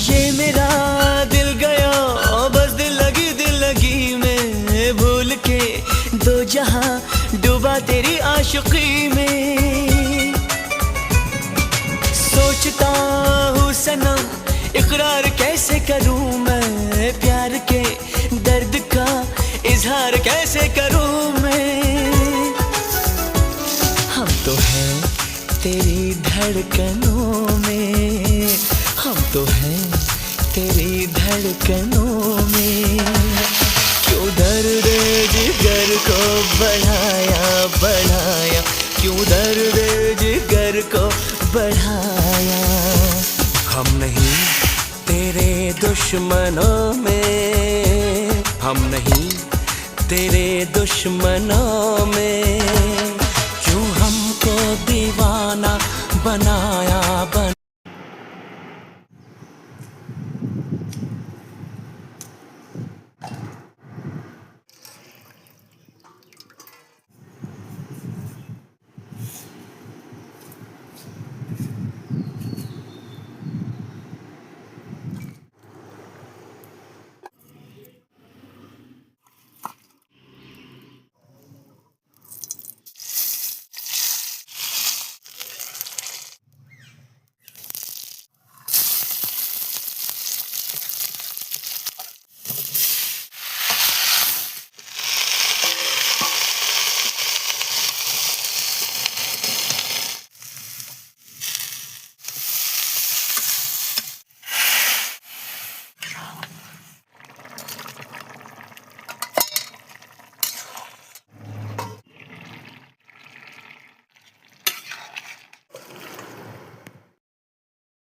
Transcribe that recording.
ये मेरा दिल गया बस दिल लगी में, भूल के दो जहां डूबा तेरी आशिकी में। सोचता हूँ सनम इकरार कैसे करूँ मैं, प्यार के दर्द का इजहार कैसे करूँ मैं। हम तो हैं तेरी धड़कनों में, हम तो हैं तेरी धड़कनों में। क्यों दर्द जिगर को बढ़ाया बढ़ाया, क्यों दर्द जिगर को बढ़ाया। हम नहीं तेरे दुश्मनों में, हम नहीं तेरे दुश्मनों में। क्यों हमको दीवाना बना